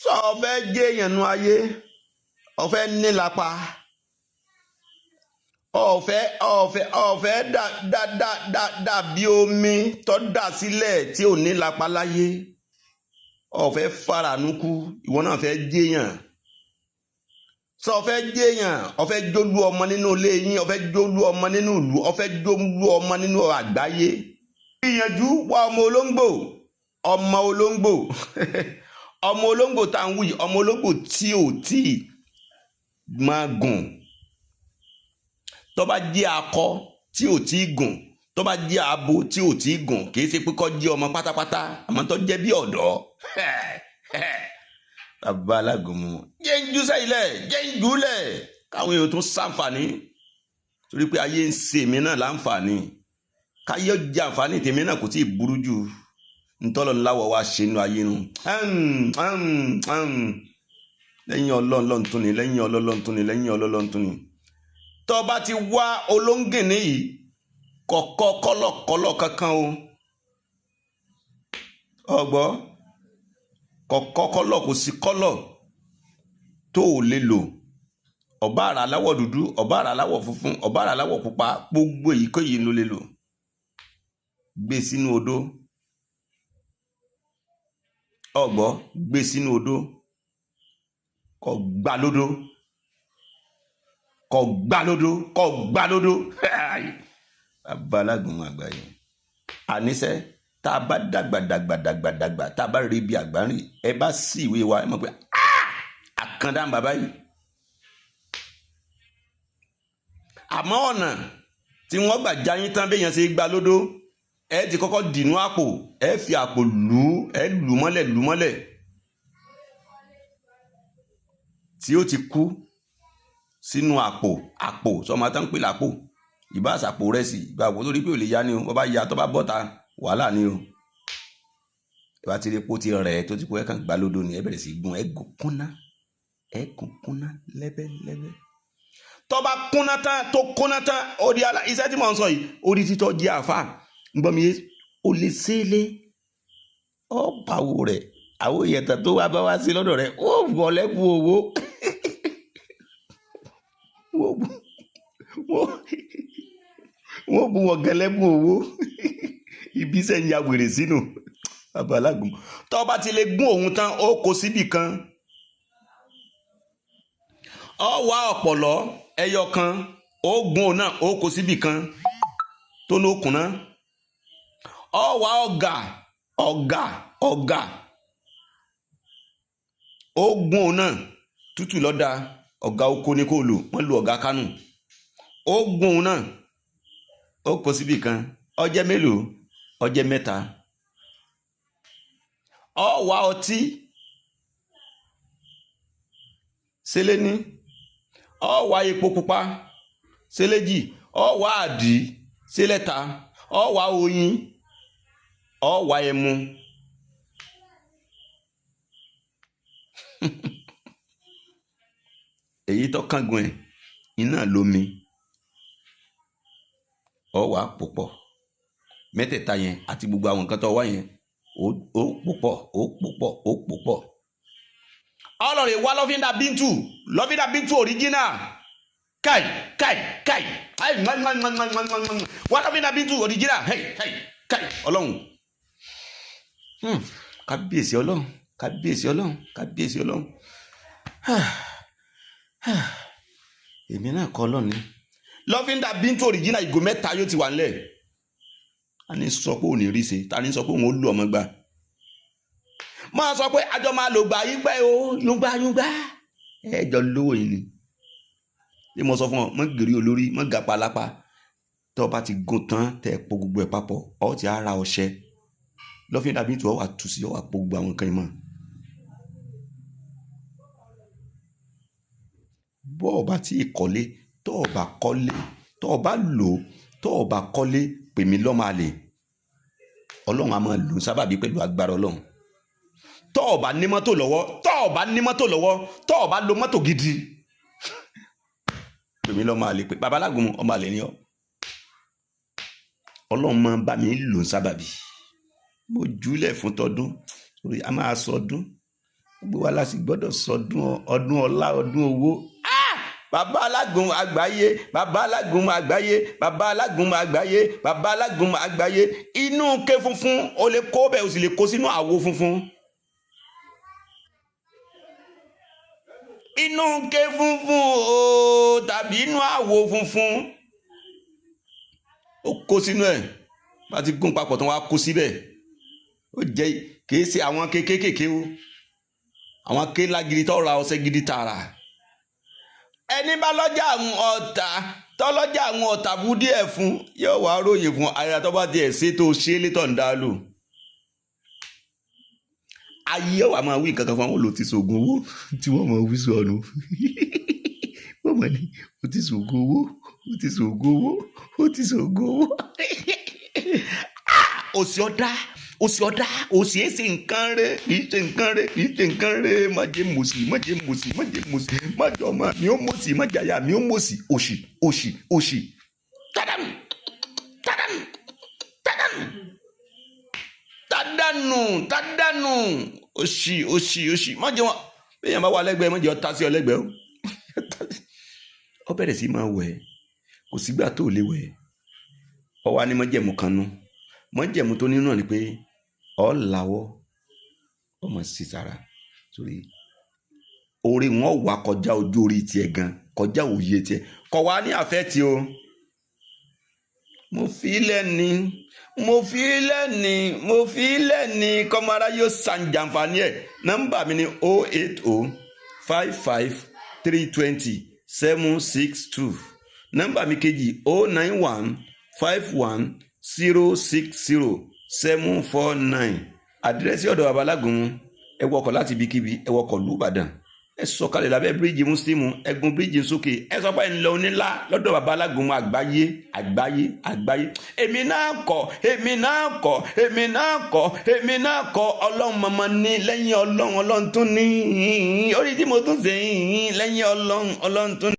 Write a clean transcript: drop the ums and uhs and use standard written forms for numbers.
sọ ọ̀fẹ́ jẹ́ èèyàn nu ayé ọ̀fẹ́ nílapa ọ̀fẹ́ dàbí omi tó dà sílẹ̀ tí ò nílapa láyé ọ̀fẹ́ faranukú ìwọ náà fẹ́ jẹ́ èèyàn sọ ọ̀fẹ́ jẹ́ èèyàn ọ̀fẹ́ jólú ọmọ nínú ilé yín ọ̀fẹ́ jólú ọmọ nínú ìlú ọ̀fẹ́ jólú ọmọ nínú àgbáyé ìyànjú wá ọmọ olóńgbò ọmọ olóńgbò tá à ń wí ọmọ olóńgbò tí ò tí máa gùn tó bá jẹ́ akọ tí ò tí gùn tó bá jẹ́ abo tí ò tí gùn kì í ṣe pé kó jẹ́ ọmọ pátápátá àmọ́ tó jẹ́ bí ọ̀dọ́ bàbá alágùnmu jẹ́ ń jú sẹ́yìnlẹ̀ jẹ́ ń jùlẹ̀ káwọn èèyàn tún ṣàǹfààní torí pé ayé ń ṣe èmi náà láǹfààní káyọ̀ jẹ́ àǹfààní tèmi náà kò tí ì burú jù ntọ́lọ̀ ńláwọ̀ wá ṣe inú ayé nu lẹ́yìn ọlọ́run tún ni lẹ́yìn ọlọ́run tún ni lẹ́yìn ọlọ́run tún ni tó bá ti wá olóńgìní yìí kọ̀kọ́ kọ́lọ̀kọ́lọ̀ kankan o ọgbọ́ kọ̀kọ́ kọ́lọ̀ kò sí kọ́lọ̀ tó o lè lò ọ̀bá àrà aláwọ̀ dúdú ọ̀bá àrà aláwọ̀ funfun ọ̀bá àrà aláwọ̀ pupa gbogbo èyíkéyìí ló lè lò gbé sínú odó ọgbọ́ gbé sínú odó kó gbá lódó babalágun àgbáyé àníṣe tá a bá dàgbà tá a bá rí bí àgbárí ẹ bá sí ìwé wa ẹ mọ̀ pé àkàndá bàbá yìí àmọ́ ọ̀nà tí wọ́n gbà jáyín tán béèyàn ṣe gbá lódó ẹ ti kọ́kọ́ dìnú àpò ẹ fi àpò lù mọ́lẹ̀ tí ó ti kú sínú àpò sọmọ tán ń pè lápò ìbá àsàpò rẹ̀ sí ìgbà àpò tó rí pé ò lè yá ni o bọ́ bá ya tó bá bọ́ta wàhálà ni o ìbá ti rí pé ó ti rẹ̀ tó ti kú ẹ kàn gbá lódó ni ẹ bẹ̀rẹ̀ sí gún ẹ gùn kúnná lẹ́bẹ̀lẹ́bẹ̀ tó bá kúnná tán ó di iṣẹ́ tí mò ń sọ yìí ó di títọ́ jẹ́ àfà gbọ́n mi ó lè ṣẹlẹ̀ ó pàwó rẹ̀ àwọn ìyẹ̀tà tó wá bá wá sí lọ́dọ̀ rẹ̀ ó bọ̀ lẹ́kùn owó wọ́n bu wọ́n gẹlẹ́bùn owó ibi sẹ́yìn ya wèrè sínú babalágun tó bá ti lè gún òun tán ó kó síbì kan ó wá ọ̀pọ̀lọ́ ẹyọ kan ó gún òun náà ó kó síbì kan tó ní òkun náà ó wá ọ̀gà ó gún òun náà tútù lọ́dà ọ̀gá oko ní kò lò wọ́n lo ọ̀gá kánù ó gún òun náà ó kó síbì kan ọjẹ́ mélòó ọjẹ́ mẹ́ta ó wá ọtí sẹ́lẹ̀ ní ó wá epo pupa sẹ́lẹ̀jì ó wá àdì sẹ́lẹ̀ta ó wá oyin ó wá ẹmu èyí tó kángun ẹ̀ iná lómi ọ wà púpọ̀ mẹ́tẹ̀ẹ̀ta yẹn àti gbogbo àwọn nǹkan tó wá yẹn ó púpọ̀ ọlọ́rin wá lọ́fíńdà bíntù original kai wá lọ́fíńdà bíntù original kai ọlọ́run kábíyèsí ọlọ́run èmi náà kọ́ lọ́ni lọ́fíńdà bíntù original ìgò mẹ́ta yóò ti wà nílẹ̀ a ní sọ pé ò ní rí ṣe ta ní sọ pé òun ó lù ọmọ gbà máa sọ pé àjọ máa lò gbà yí pẹ́ o yúngbà ẹjọ́ lówó yìí ni bí mo sọ fún ọ mọ́ gírí olórí mọ́ gàpá lápá tó bá ti gùn tán tẹ́ po gbogbo ẹ̀ papọ̀ ọ ti ara ọṣẹ lọ́fíńdà bíntù ọ wà tù sí ọ wà po gbogbo àwọn nǹkan yìí mọ́ bọ́ ọba tí ìkọ́lé tó ọba kọ́lé tó ọba lò tó ọba kọ́lé pèmí lọ́mọ àlè ọlọ́run a máa lò sábàbí pẹ̀lú agbára ọlọ́run tó ọba ní mọ́tò lọ́wọ́ tó ọba lo mọ́tò gidi pèmí lọ́mọ àlè pé babalágun ọmọ àlè ni ọ ọlọ́run máa bá mi lò sábàbí mo jùlẹ̀ fún tọdún torí a máa sọdún gbogbo wa la sì gbọ́dọ̀ sọdún ọdún ọlá ọdún owó. Bàbá Alágúnmu àgbáyé, bàbá Alágúnmu àgbáyé, bàbá Alágúnmu àgbáyé, bàbá Alágúnmu àgbáyé. Inú ké funfun o lè kó bẹ́ẹ̀ o sì lè kó sínú àwo funfun. Inú ké funfun o tàbí inú àwo funfun ó kó sínú ẹ̀ bá ti gún papọ̀ tán wá kó síbẹ̀. Ó jẹ́ kìí ṣe àwọn kékékèké o, àwọn ké lágidi tó ra ọṣẹ gidi tààrà. Ẹni bá lọ́jà àwọn ọ̀tá tọ́lọ́jà àwọn ọ̀tá bú díẹ̀ fún yóò wá ròyìn fún ayé tó bá tiẹ̀ ṣe tó ṣe létọ̀ ń dá lò. Ayé wà máa wí nǹkan kan fún àwọn olò ti ṣògùn owó tí wọ́n máa wí sọnù. Wọ́n máa ní ó ti ṣògùn owó, ó ti ṣògùn owó, ó ti ṣògùn owó. Òsì ọ̀dá òsì èsì nǹkan rẹ̀ kì í ṣe nǹkan rẹ̀ kì í ṣe nǹkan rẹ̀. Má jẹ́ mòsì má jẹ́ mòsì má jẹ́ mòsì má jẹ́ ọmọ mi ó mòsì má jẹ́ aya mi ó mòsì. Òṣì tádànù tádànù tádànù tádànù tádànù òṣì má jẹ́ wọn. Béèyàn bá wà lẹ́gbẹ̀ẹ́ má jẹ́ ọ̀tá sí ọ lẹ́gbẹ̀ẹ́ o. Ó bẹ̀rẹ̀ sí máa wẹ̀ kò sígbà tó lè wẹ̀. Ó wá ní májẹ̀mú kan nú. Májẹ̀mú tó nínú náà ni pé ọ làwọ́ ọmọ sí sára sórí orí wọn wà kọjá ojú orí tiẹ̀ gan kọjá òye tiẹ̀ kọ wá ní àfẹ́ tí o. Mo fi lẹ́ni kọ́mọ́ra yóò ṣàǹjàǹfààní ẹ̀. Nọ́mbà mi ni 08055320762. Nọ́mbà mi kejì 09151060749. Àdírẹ́sì ọ̀dọ̀ Bàbá Alágúnmu. Ẹ wọkọ̀ láti ibikíbi, ẹ wọkọ̀ lù Ìbàdàn. Ẹ sọ̀kalẹ̀ lábẹ́ bíríìjì Muslimu, ẹ gun bíríìjì sókè. Ẹ sọ pé ẹ ń lọ onílá lọ́dọ̀ Bàbá Alágúnmu àgbáyé. Èmi náà kọ́. Ọlọ́run mọ̀mọ́ ní lẹ́yìn Ọlọ́run tún ní. Orí tí mo tún ṣe lẹ́yìn Ọlọ́run tún ní.